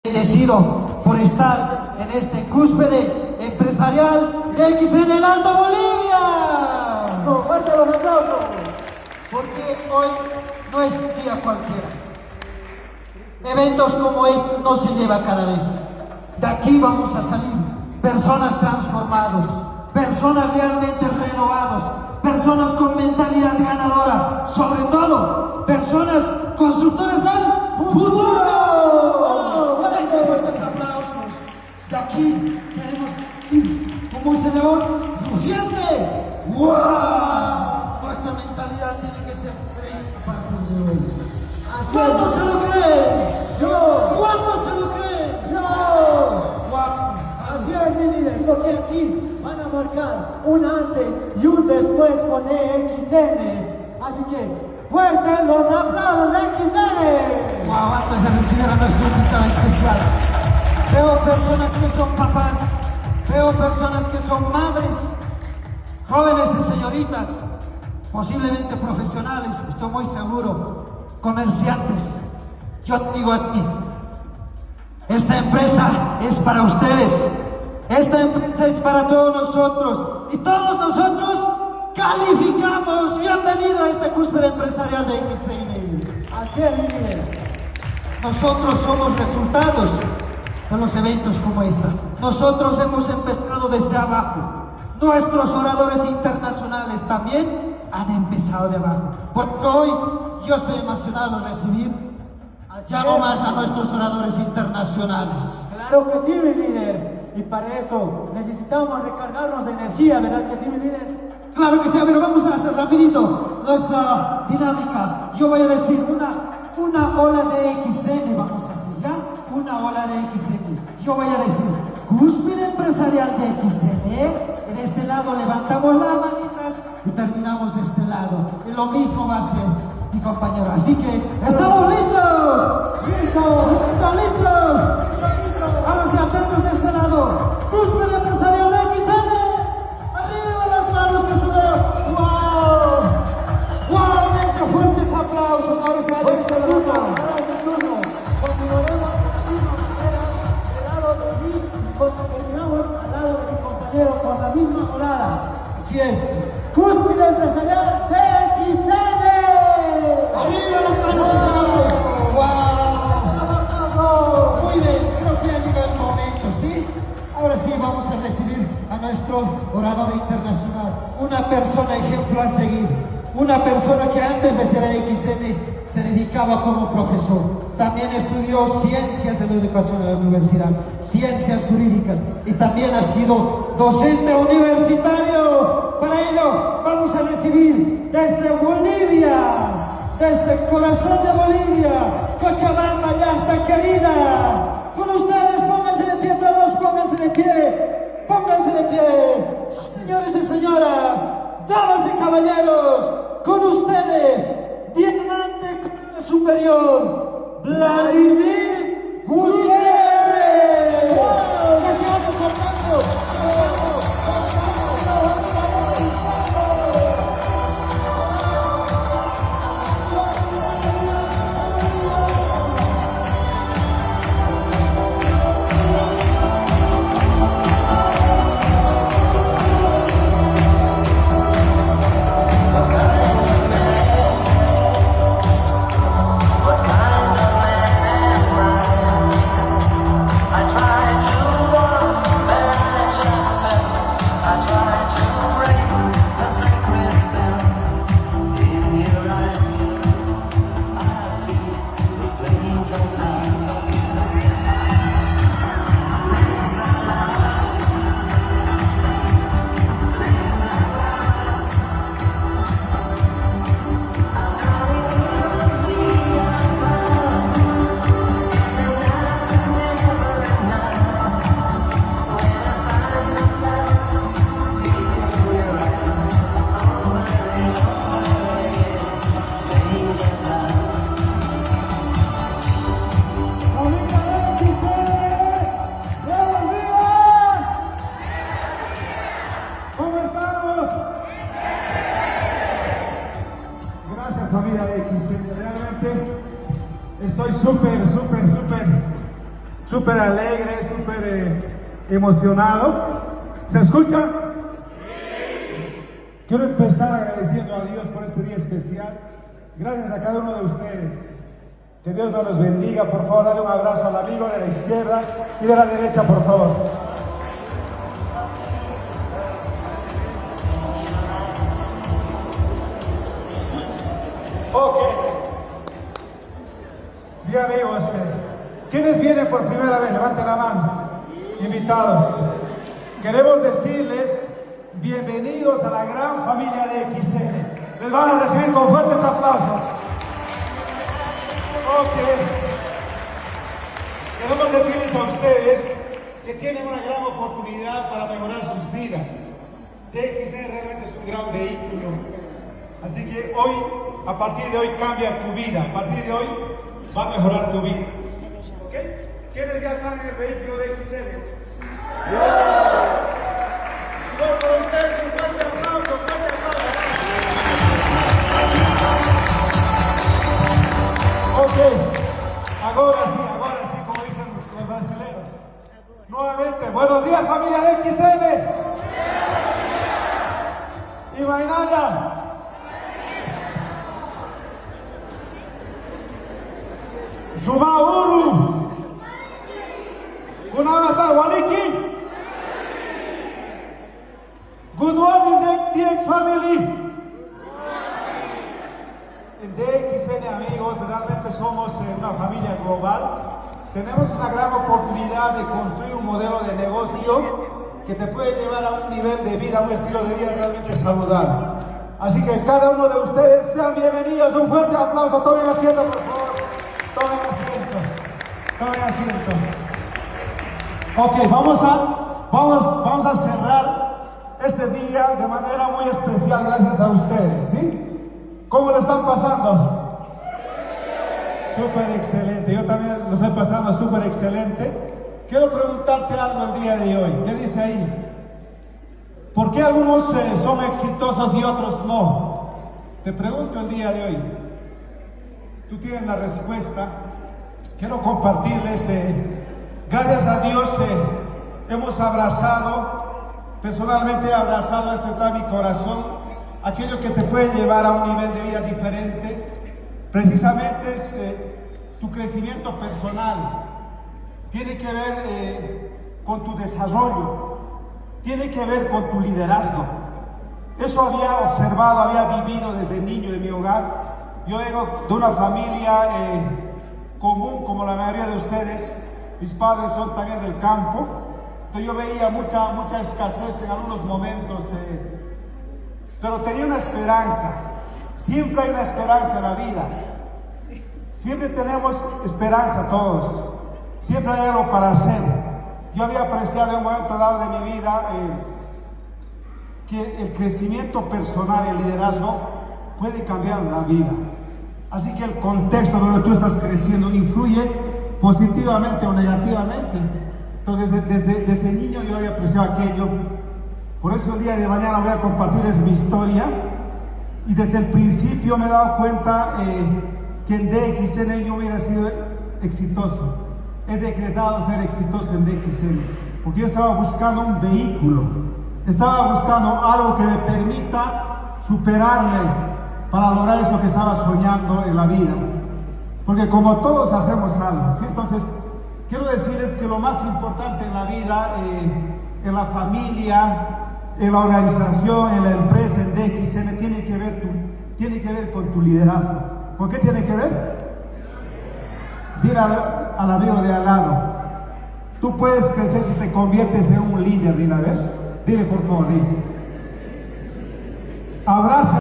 Bendecido por estar en este cúspide empresarial de XN el Alto Bolivia. ¡Fuerte los aplausos! Porque hoy no es un día cualquiera. Eventos como este no se lleva cada vez. De aquí vamos a salir personas transformados, personas realmente renovados, personas con mentalidad ganadora, sobre todo personas constructoras del futuro. Dense fuertes aplausos. De aquí tenemos como ese león rugiente. ¡Wow! Nuestra mentalidad tiene que ser increíble para el día de hoy. ¿Cuántos se lo creen? ¡Yo! ¿Cuántos se lo creen? ¡Yo! ¡Wow! Así es, mi líder, porque aquí van a marcar un antes y un después con EXN. Así que, fuertes los aplausos de XN. Wow, antes de recibir a nuestro invitado especial, veo personas que son papás, veo personas que son madres, jóvenes y señoritas, posiblemente profesionales, estoy muy seguro, comerciantes. Yo te digo a ti, esta empresa es para ustedes, esta empresa es para todos nosotros y todos nosotros calificamos y han venido a este cúspide empresarial de XN. Así es, mi líder. Nosotros somos resultados de los eventos como esta. Nosotros hemos empezado desde abajo. Nuestros oradores internacionales también han empezado de abajo. Porque hoy yo estoy emocionado de recibir ya no más a nuestros oradores internacionales. Claro que sí, mi líder. Y para eso necesitamos recargarnos de energía, ¿verdad que sí, mi líder? Claro que sí, a ver, vamos a hacer rapidito nuestra dinámica. Yo voy a decir una ola de XN, vamos a hacer, ¿ya? Una ola de XN. Yo voy a decir cúspide empresarial de XN. En este lado levantamos las manitas y terminamos de este lado. Y lo mismo va a ser mi compañero. Así que, ¿estamos listos? ¡Listo! ¿Están listos? Ahora sí, atentos de este lado. Cúspide empresarial de XN. Arriba las manos que se vean. ¡Wow! ¡Wow! Dense fuertes aplausos. Ahora sí, Ahora Alex, es te el lo turno, toca. ahora es el turno. Continuaremos la misma manera del lado de mí y cuando terminamos al lado de mi compañero con la misma morada. Así es. Cúspide empresarial de XN. Arriba las manos que se vean. ¡Wow! Muy bien, creo que ya llega el momento, ¿sí? Ahora sí vamos a recibir a nuestro orador internacional, una persona ejemplo a seguir, una persona que antes de ser XN se dedicaba como profesor, también estudió ciencias de la educación en la universidad, ciencias jurídicas y también ha sido docente universitario. Para ello vamos a recibir desde Bolivia, desde el corazón de Bolivia, Cochabamba, Llanta querida. Con ustedes, pónganse de pie todos, pónganse de pie, pónganse de pie. Señores y señoras, damas y caballeros, con ustedes, diamante superior, Vladimir Gutiérrez. ¡Que sigamos cantando! What kind of man am I? súper alegre, súper emocionado. ¿Se escucha? Quiero empezar agradeciendo a Dios por este día especial. Gracias a cada uno de ustedes. Que Dios nos los bendiga. Por favor, dale un abrazo al amigo de la izquierda y de la derecha, por favor. Ok. Bien, amigos, ¿quiénes vienen por primera vez? Levanten la mano. Invitados. Queremos decirles bienvenidos a la gran familia de XN. Les van a recibir con fuertes aplausos. Ok. Queremos decirles a ustedes que tienen una gran oportunidad para mejorar sus vidas. DXN realmente es un gran vehículo. Así que hoy, a partir de hoy, cambia tu vida. A partir de hoy, va a mejorar tu vida. ¿Ok? ¿Quiénes ya están en el vehículo de XN? Por ustedes, un fuerte aplauso, fuerte aplauso. Ok, ahora sí, como dicen los brasileños. Nuevamente, buenos días, familia de XN. Y Mainaya. Sumauru. Kunamasta Waliki. Good morning, DX family. En DXN, amigos, realmente somos una familia global. Tenemos una gran oportunidad de construir un modelo de negocio que te puede llevar a un nivel de vida, a un estilo de vida realmente saludable. Así que cada uno de ustedes sean bienvenidos. Un fuerte aplauso. Tomen asiento, por favor. Tomen asiento. Tomen asiento. Ok, vamos a cerrar este día de manera muy especial gracias a ustedes, ¿sí? ¿Cómo lo están pasando? Súper excelente, yo también lo estoy pasando súper excelente. Quiero preguntarte algo el día de hoy. ¿Qué dice ahí? ¿Por qué algunos son exitosos y otros no? Te pregunto el día de hoy. Tú tienes la respuesta. Quiero compartirles, gracias a Dios hemos abrazado, personalmente he abrazado, he aceptado mi corazón, aquello que te puede llevar a un nivel de vida diferente. Precisamente es tu crecimiento personal. Tiene que ver con tu desarrollo, tiene que ver con tu liderazgo. Eso había observado, había vivido desde niño en mi hogar. Yo vengo de una familia común como la mayoría de ustedes. Mis padres son también del campo. Entonces yo veía mucha escasez en algunos momentos, pero tenía una esperanza. Siempre hay una esperanza en la vida. Siempre tenemos esperanza todos. Siempre hay algo para hacer. Yo había apreciado en un momento dado de mi vida que el crecimiento personal, el liderazgo, puede cambiar la vida. Así que el contexto donde tú estás creciendo influye positivamente o negativamente. Entonces desde niño yo había apreciado aquello. Por eso el día de mañana voy a compartirles mi historia. Y desde el principio me he dado cuenta que en DXN yo hubiera sido exitoso. He decretado ser exitoso en DXN. Porque yo estaba buscando un vehículo. Estaba buscando algo que me permita superarme para lograr eso que estaba soñando en la vida. Porque como todos hacemos algo, ¿sí? Entonces, quiero decirles que lo más importante en la vida, en la familia, en la organización, en la empresa, en DXN, tiene que ver con tu liderazgo. ¿Con qué tiene que ver? Dile al amigo de al lado, tú puedes crecer si te conviertes en un líder. Dile, a ver, dile por favor, dile. Abraza.